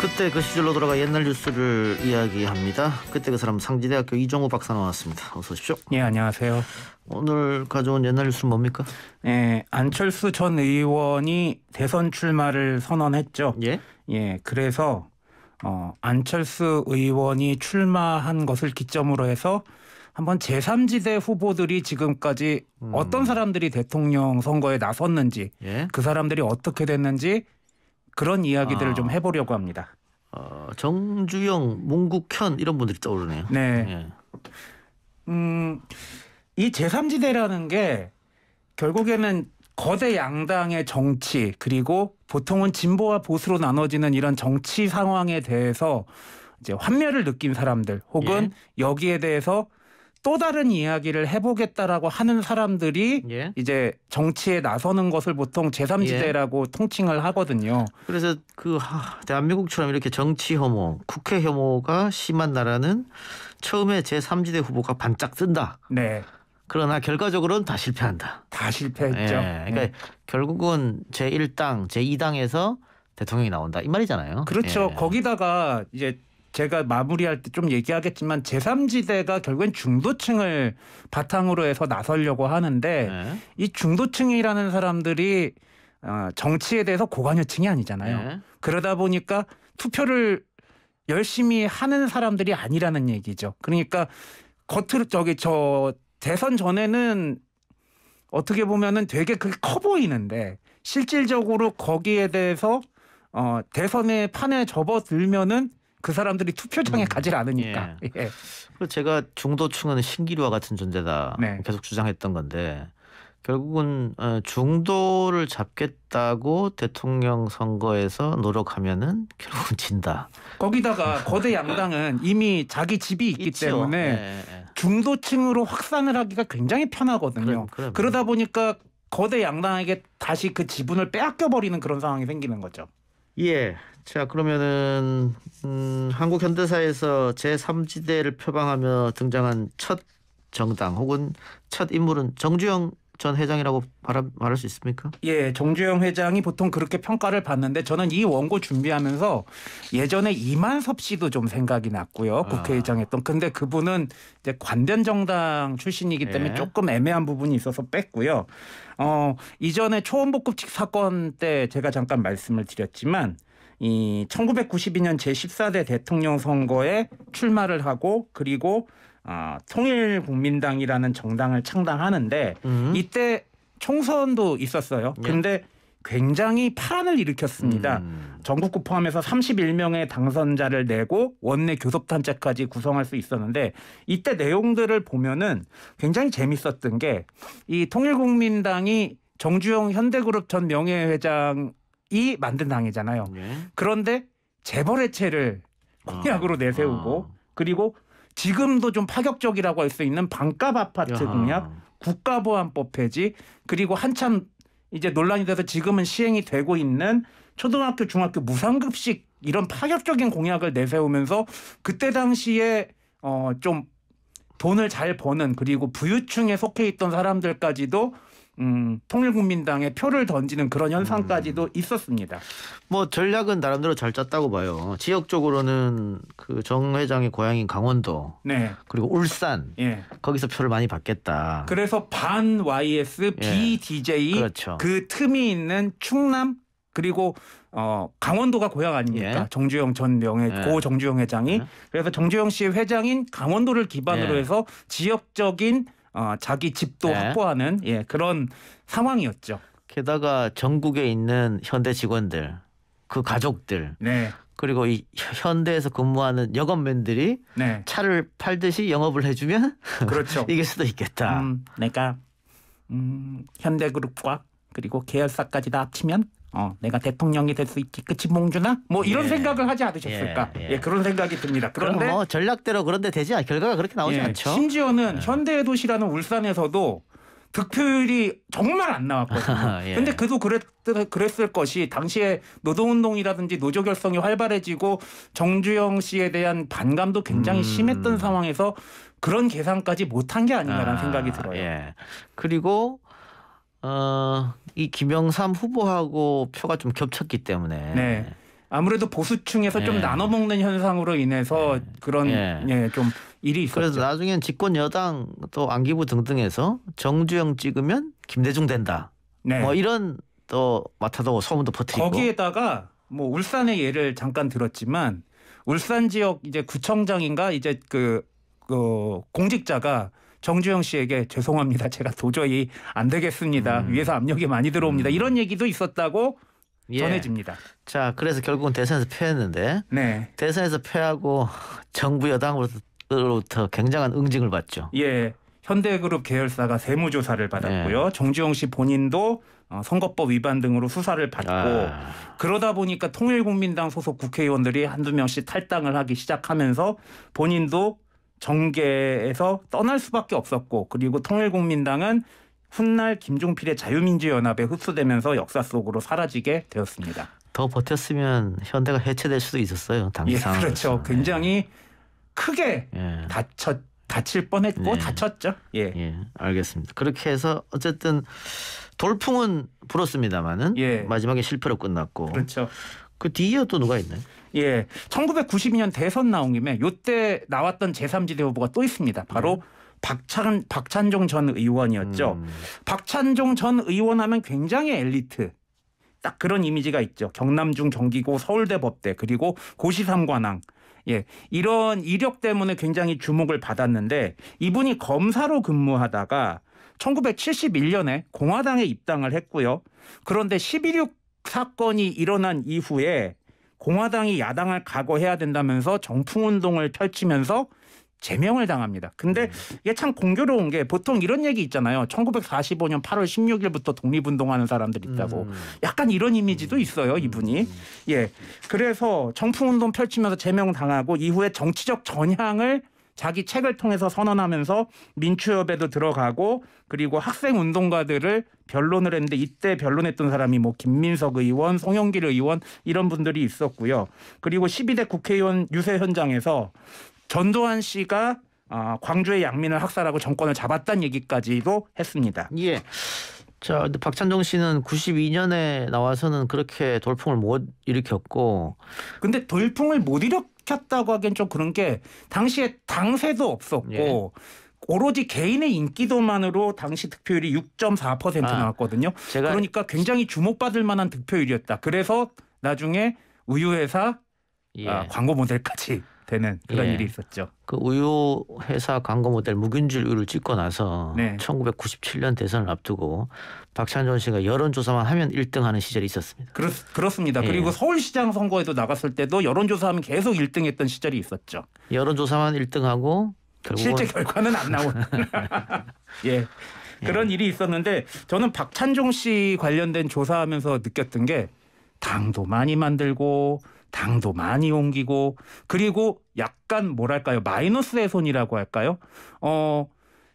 그때 그 시절로 돌아가 옛날 뉴스를 이야기합니다. 그때 그 사람 상지대학교 이종우 박사 나왔습니다. 어서 오십시오. 예, 안녕하세요. 오늘 가져온 옛날 뉴스는 뭡니까? 예, 안철수 전 의원이 대선 출마를 선언했죠. 예? 예, 그래서 안철수 의원이 출마한 것을 기점으로 해서 한번 제3지대 후보들이 지금까지 어떤 사람들이 대통령 선거에 나섰는지, 예? 그 사람들이 어떻게 됐는지 그런 이야기들을 좀 해보려고 합니다. 정주영, 문국현 이런 분들이 떠오르네요. 네. 예. 이 제3지대라는 게 결국에는 거대 양당의 정치, 그리고 보통은 진보와 보수로 나눠지는 이런 정치 상황에 대해서 이제 환멸을 느낀 사람들, 혹은 여기에 대해서 또 다른 이야기를 해보겠다라고 하는 사람들이 이제 정치에 나서는 것을 보통 제3지대라고 통칭을 하거든요. 그래서 대한민국처럼 이렇게 정치 혐오, 국회 혐오가 심한 나라는 처음에 제3지대 후보가 반짝 뜬다. 네. 그러나 결과적으로는 다 실패한다. 다 실패했죠. 그러니까 결국은 제1당, 제2당에서 대통령이 나온다 이 말이잖아요. 그렇죠. 거기다가 이제 제가 마무리할 때 좀 얘기하겠지만 제3지대가 결국엔 중도층을 바탕으로 해서 나서려고 하는데 이 중도층이라는 사람들이 정치에 대해서 고관여층이 아니잖아요. 그러다 보니까 투표를 열심히 하는 사람들이 아니라는 얘기죠. 그러니까 겉으로 대선 전에는 어떻게 보면은 되게 그게 커 보이는데 실질적으로 거기에 대해서 대선의 판에 접어들면은 그 사람들이 투표장에 가지 않으니까. 예. 제가 중도층은 신기루와 같은 존재다 계속 주장했던 건데 결국은 중도를 잡겠다고 대통령 선거에서 노력하면은 결국은 진다. 거기다가 거대 양당은 이미 자기 집이 있기 때문에 중도층으로 확산을 하기가 굉장히 편하거든요. 그러다 보니까 거대 양당에게 다시 그 지분을 빼앗겨버리는 그런 상황이 생기는 거죠. 예. 자, 그러면은 한국 현대사에서 제3지대를 표방하며 등장한 첫 정당 혹은 첫 인물은 정주영 전 회장이라고 말할 수 있습니까? 예, 정주영 회장이 보통 그렇게 평가를 받는데 저는 이 원고 준비하면서 예전에 이만섭 씨도 좀 생각이 났고요. 국회의장 했던. 근데 그분은 이제 관변 정당 출신이기 때문에 조금 애매한 부분이 있어서 뺐고요. 이전에 초원복급칙 사건 때 제가 잠깐 말씀을 드렸지만 이 1992년 제14대 대통령 선거에 출마를 하고 그리고 통일국민당이라는 정당을 창당하는데 이때 총선도 있었어요. 그런데 굉장히 파란을 일으켰습니다. 전국구 포함해서 31명의 당선자를 내고 원내 교섭단체까지 구성할 수 있었는데 이때 내용들을 보면은 굉장히 재밌었던 게 이 통일국민당이 정주영 현대그룹 전 명예회장이 만든 당이잖아요. 그런데 재벌해체를 공약으로 내세우고 그리고 지금도 좀 파격적이라고 할 수 있는 반값 아파트 공약, 국가보안법 폐지, 그리고 한참 이제 논란이 돼서 지금은 시행이 되고 있는 초등학교, 중학교 무상급식 이런 파격적인 공약을 내세우면서 그때 당시에 좀 돈을 잘 버는 그리고 부유층에 속해 있던 사람들까지도 통일국민당에 표를 던지는 그런 현상까지도 있었습니다. 뭐 전략은 나름대로 잘 짰다고 봐요. 지역적으로는 그 정 회장의 고향인 강원도, 그리고 울산, 거기서 표를 많이 받겠다. 그래서 반 YS, BDJ 그렇죠. 그 틈이 있는 충남 그리고 강원도가 고향 아닙니까? 정주영 전 고 정주영 회장이. 그래서 정주영 씨의 회장인 강원도를 기반으로 해서 지역적인 자기 집도 확보하는 그런 상황이었죠. 게다가 전국에 있는 현대 직원들, 그 가족들, 그리고 이 현대에서 근무하는 여건맨들이 차를 팔듯이 영업을 해주면 그렇죠. 이길 수도 있겠다. 내가 현대그룹과 그리고 계열사까지 다 합치면 내가 대통령이 될 수 있지. 그치 몽준아? 뭐 이런 생각을 하지 않으셨을까? 그런 생각이 듭니다. 그런데 뭐 전략대로 그런데 되지 결과가 그렇게 나오지 않죠. 심지어는 현대의 도시라는 울산에서도 득표율이 정말 안 나왔거든요. 근데 그도 그랬을 것이 당시에 노동운동이라든지 노조결성이 활발해지고 정주영 씨에 대한 반감도 굉장히 심했던 상황에서 그런 계산까지 못한 게 아닌가라는 생각이 들어요. 그리고 이 김영삼 후보하고 표가 좀 겹쳤기 때문에 아무래도 보수층에서 좀 나눠 먹는 현상으로 인해서 그런 좀 일이 있었죠. 그래서 나중엔 집권 여당 또 안기부 등등에서 정주영 찍으면 김대중 된다. 네. 뭐 이런 또 맡아도 소문도 퍼뜨리고. 거기에다가 뭐 울산의 예를 잠깐 들었지만 울산 지역 이제 구청장인가 이제 그 공직자가 정주영 씨에게 죄송합니다. 제가 도저히 안 되겠습니다. 위에서 압력이 많이 들어옵니다. 이런 얘기도 있었다고 전해집니다. 자, 그래서 결국은 대선에서 패했는데 네. 대선에서 패하고 정부 여당으로부터 굉장한 응징을 받죠. 예. 현대그룹 계열사가 세무조사를 받았고요. 정주영 씨 본인도 선거법 위반 등으로 수사를 받고 그러다 보니까 통일국민당 소속 국회의원들이 한두 명씩 탈당을 하기 시작하면서 본인도 정계에서 떠날 수밖에 없었고 그리고 통일국민당은 훗날 김종필의 자유민주연합에 흡수되면서 역사 속으로 사라지게 되었습니다. 더 버텼으면 현대가 해체될 수도 있었어요. 당시 상황에서. 그렇죠. 굉장히 크게 다칠 뻔했고 다쳤죠. 알겠습니다. 그렇게 해서 어쨌든 돌풍은 불었습니다마는 마지막에 실패로 끝났고. 그렇죠. 그 뒤에 또 누가 있나요? 1992년 대선 나온 김에 요때 나왔던 제3지대 후보가 또 있습니다. 바로 박찬종 전 의원이었죠. 박찬종 전 의원 하면 굉장히 엘리트. 딱 그런 이미지가 있죠. 경남중 경기고 서울대 법대 그리고 고시 3관왕. 이런 이력 때문에 굉장히 주목을 받았는데 이분이 검사로 근무하다가 1971년에 공화당에 입당을 했고요. 그런데 11.6 사건이 일어난 이후에 공화당이 야당을 각오해야 된다면서 정풍운동을 펼치면서 제명을 당합니다. 근데 이게 참 공교로운 게 보통 이런 얘기 있잖아요. 1945년 8월 16일부터 독립운동하는 사람들 있다고. 약간 이런 이미지도 있어요. 이분이. 그래서 정풍운동 펼치면서 제명당하고 이후에 정치적 전향을 자기 책을 통해서 선언하면서 민추협에도 들어가고 그리고 학생운동가들을 변론을 했는데 이때 변론했던 사람이 뭐 김민석 의원, 송영길 의원 이런 분들이 있었고요. 그리고 12대 국회의원 유세 현장에서 전두환 씨가 광주의 양민을 학살하고 정권을 잡았다는 얘기까지도 했습니다. 자, 근데 박찬종 씨는 92년에 나와서는 그렇게 돌풍을 못 일으켰고. 근데 돌풍을 못 일으켰다고 하기엔 좀 그런 게 당시에 당세도 없었고 오로지 개인의 인기도만으로 당시 득표율이 6.4% 나왔거든요. 그러니까 굉장히 주목받을 만한 득표율이었다. 그래서 나중에 우유회사 광고 모델까지 되는 그런 일이 있었죠. 그 우유 회사 광고 모델 무균질 우유를 찍고 나서 1997년 대선을 앞두고 박찬종 씨가 여론조사만 하면 1등하는 시절이 있었습니다. 그렇습니다. 그리고 서울시장 선거에도 나갔을 때도 여론조사하면 계속 1등했던 시절이 있었죠. 여론조사만 1등하고 결국은 실제 결과는 안 나오는. 그런 일이 있었는데 저는 박찬종 씨 관련된 조사하면서 느꼈던 게 당도 많이 만들고 당도 많이 옮기고 그리고 약간 뭐랄까요 마이너스의 손이라고 할까요?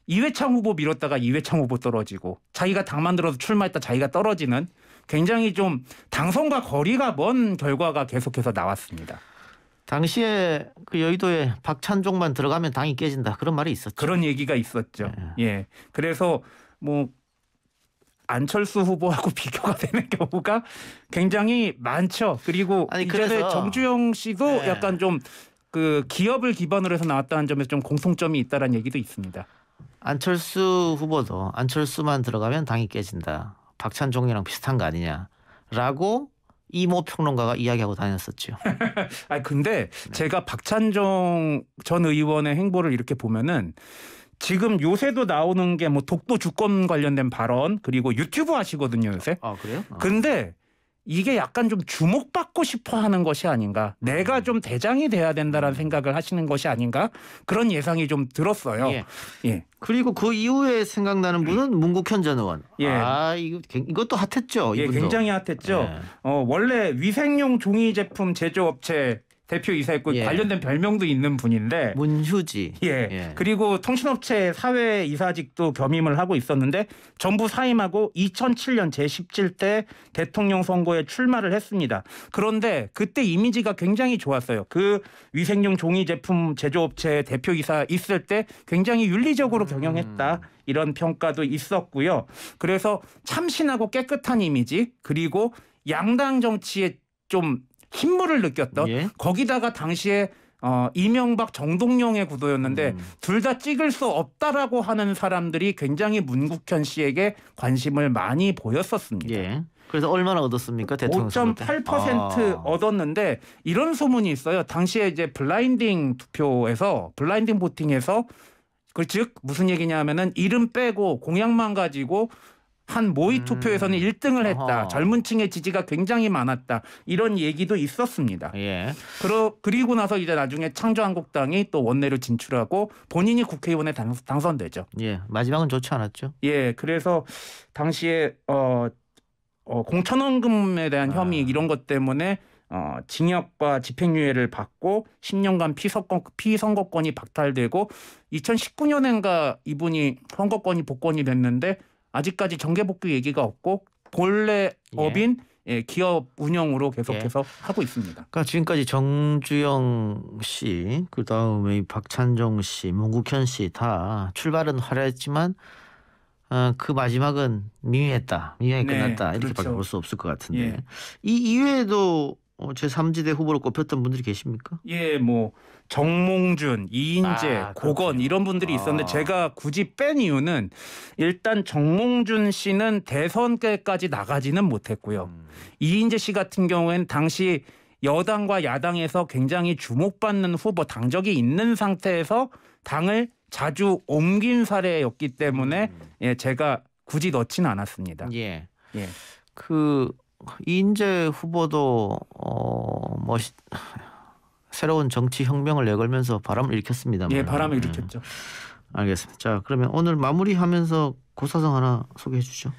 이회창 후보 밀었다가 이회창 후보 떨어지고 자기가 당 만들어서 출마했다 자기가 떨어지는 굉장히 좀 당선과 거리가 먼 결과가 계속해서 나왔습니다. 당시에 그 여의도에 박찬종만 들어가면 당이 깨진다 그런 말이 있었죠. 그런 얘기가 있었죠. 그래서 뭐 안철수 후보하고 비교가 되는 경우가 굉장히 많죠. 그리고 이전에 정주영 씨도 약간 좀 그 기업을 기반으로 해서 나왔다는 점에서 좀 공통점이 있다는 얘기도 있습니다. 안철수 후보도 안철수만 들어가면 당이 깨진다. 박찬종이랑 비슷한 거 아니냐라고 이모 평론가가 이야기하고 다녔었죠. 근데 제가 박찬종 전 의원의 행보를 이렇게 보면은 지금 요새도 나오는 게 뭐 독도 주권 관련된 발언 그리고 유튜브 하시거든요 요새. 그래요? 근데 이게 약간 좀 주목받고 싶어 하는 것이 아닌가. 내가 좀 대장이 돼야 된다라는 생각을 하시는 것이 아닌가. 그런 예상이 좀 들었어요. 그리고 그 이후에 생각나는 분은 문국현 전 의원. 이것도 핫했죠. 이분도. 굉장히 핫했죠. 원래 위생용 종이 제품 제조업체 대표이사였고 관련된 별명도 있는 분인데 문휴지. 그리고 통신업체 사회이사직도 겸임을 하고 있었는데 정부 사임하고 2007년 제17대 대통령 선거에 출마를 했습니다. 그런데 그때 이미지가 굉장히 좋았어요. 그 위생용 종이 제품 제조업체 대표이사 있을 때 굉장히 윤리적으로 경영했다. 이런 평가도 있었고요. 그래서 참신하고 깨끗한 이미지 그리고 양당 정치에 좀 힘물을 느꼈던 예. 거기다가 당시에 이명박 정동영의 구도였는데 둘 다 찍을 수 없다라고 하는 사람들이 굉장히 문국현 씨에게 관심을 많이 보였었습니다. 예. 그래서 얼마나 얻었습니까? 대통령 선거 때? 5.8% 얻었는데 이런 소문이 있어요. 당시에 이제 블라인딩 투표에서 블라인딩 보팅에서 즉 무슨 얘기냐면은 이름 빼고 공약만 가지고 한 모의 투표에서는 1등을 했다. 어허. 젊은 층의 지지가 굉장히 많았다. 이런 얘기도 있었습니다. 예. 그리고 나서 이제 나중에 창조한국당이 또 원내로 진출하고 본인이 국회의원에 당선되죠. 예. 마지막은 좋지 않았죠. 예, 그래서 당시에 공천원금에 대한 혐의 이런 것 때문에 징역과 집행유예를 받고 10년간 피선거권이 박탈되고 2019년인가 이분이 선거권이 복권이 됐는데 아직까지 정계복귀 얘기가 없고 본래 업인 기업 운영으로 계속해서 하고 있습니다. 그러니까 지금까지 정주영 씨, 그 다음에 박찬종 씨, 문국현 씨 다 출발은 화려했지만 그 마지막은 미미했다, 미미하게 끝났다 이렇게밖에 그렇죠. 볼 수 없을 것 같은데 예. 이 이외에도 제3지대 후보로 꼽혔던 분들이 계십니까? 예, 뭐 정몽준, 이인재, 고건 그렇군요. 이런 분들이 있었는데 제가 굳이 뺀 이유는 일단 정몽준 씨는 대선까지 나가지는 못했고요. 이인재 씨 같은 경우에는 당시 여당과 야당에서 굉장히 주목받는 후보 당적이 있는 상태에서 당을 자주 옮긴 사례였기 때문에 제가 굳이 넣지는 않았습니다. 예. 예. 그 이인재 후보도 새로운 정치 혁명을 내걸면서 바람을 일으켰습니다만. 예, 바람을 일으켰죠. 알겠습니다. 자, 그러면 오늘 마무리하면서 고사성 하나 소개해 주죠.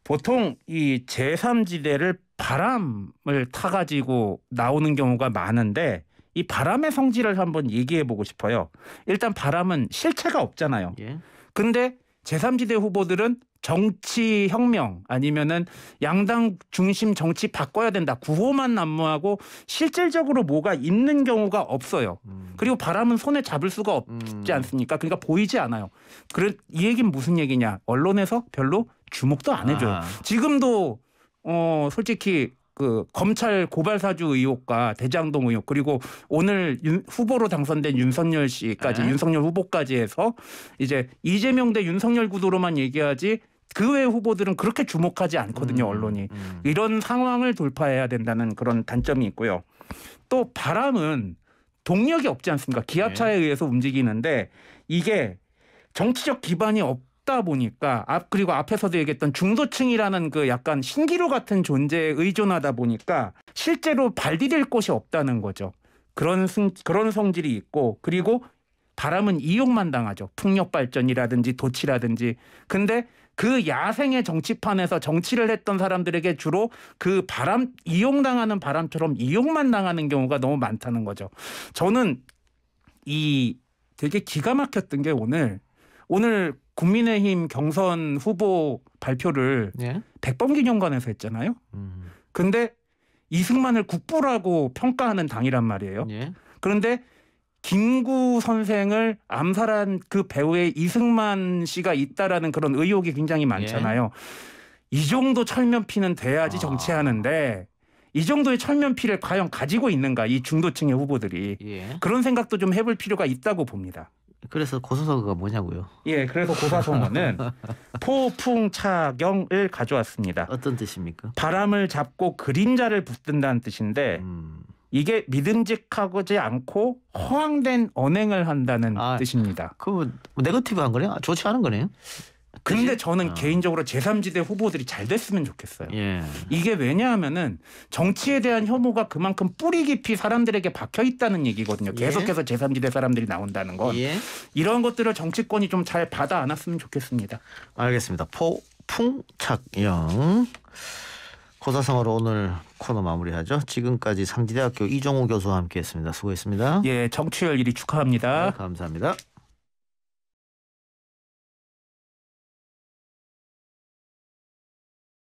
보통 이 제3지대를 바람을 타가지고 나오는 경우가 많은데 이 바람의 성질을 한번 얘기해 보고 싶어요. 일단 바람은 실체가 없잖아요. 예. 근데 제3지대 후보들은 정치 혁명 아니면은 양당 중심 정치 바꿔야 된다. 구호만 난무하고 실질적으로 뭐가 있는 경우가 없어요. 그리고 바람은 손에 잡을 수가 없지 않습니까? 그러니까 보이지 않아요. 이 얘기는 무슨 얘기냐? 언론에서 별로 주목도 안 해줘요. 지금도 솔직히 그 검찰 고발 사주 의혹과 대장동 의혹 그리고 오늘 후보로 당선된 윤석열 씨까지 윤석열 후보까지 해서 이제 이재명 대 윤석열 구도로만 얘기하지 그 외 후보들은 그렇게 주목하지 않거든요. 언론이. 이런 상황을 돌파해야 된다는 그런 단점이 있고요. 또 바람은 동력이 없지 않습니까? 기압차에 의해서 움직이는데 이게 정치적 기반이 없다 보니까 그리고 앞에서도 얘기했던 중도층이라는 그 약간 신기루 같은 존재에 의존하다 보니까 실제로 발디딜 곳이 없다는 거죠. 그런 성질이 있고 그리고 바람은 이용만 당하죠. 풍력 발전이라든지 도치라든지. 근데 그 야생의 정치판에서 정치를 했던 사람들에게 주로 그 이용당하는 바람처럼 이용만 당하는 경우가 너무 많다는 거죠. 저는 되게 기가 막혔던 게 오늘 국민의힘 경선 후보 발표를 백범기념관에서 했잖아요. 근데 이승만을 국부라고 평가하는 당이란 말이에요. 그런데 김구 선생을 암살한 그 배우의 이승만 씨가 있다라는 그런 의혹이 굉장히 많잖아요. 이 정도 철면피는 돼야지 정치하는데 이 정도의 철면피를 과연 가지고 있는가 이 중도층의 후보들이. 그런 생각도 좀 해볼 필요가 있다고 봅니다. 그래서 고사성어가 뭐냐고요? 예, 그래서 고사성어는 포풍차경을 가져왔습니다. 어떤 뜻입니까? 바람을 잡고 그림자를 붙든다는 뜻인데 이게 믿음직하지 않고 허황된 언행을 한다는 뜻입니다. 그 네거티브한 거네요? 좋지 않은 거네요? 근데 저는 개인적으로 제3지대 후보들이 잘 됐으면 좋겠어요. 이게 왜냐하면은 정치에 대한 혐오가 그만큼 뿌리 깊이 사람들에게 박혀 있다는 얘기거든요. 계속해서 제3지대 사람들이 나온다는 건. 이런 것들을 정치권이 좀 잘 받아 안았으면 좋겠습니다. 알겠습니다. 포풍착영. 고사성어로 오늘 코너 마무리하죠. 지금까지 상지대학교 이종우 교수와 함께했습니다. 수고했습니다. 예, 정치열 1위 축하합니다. 감사합니다.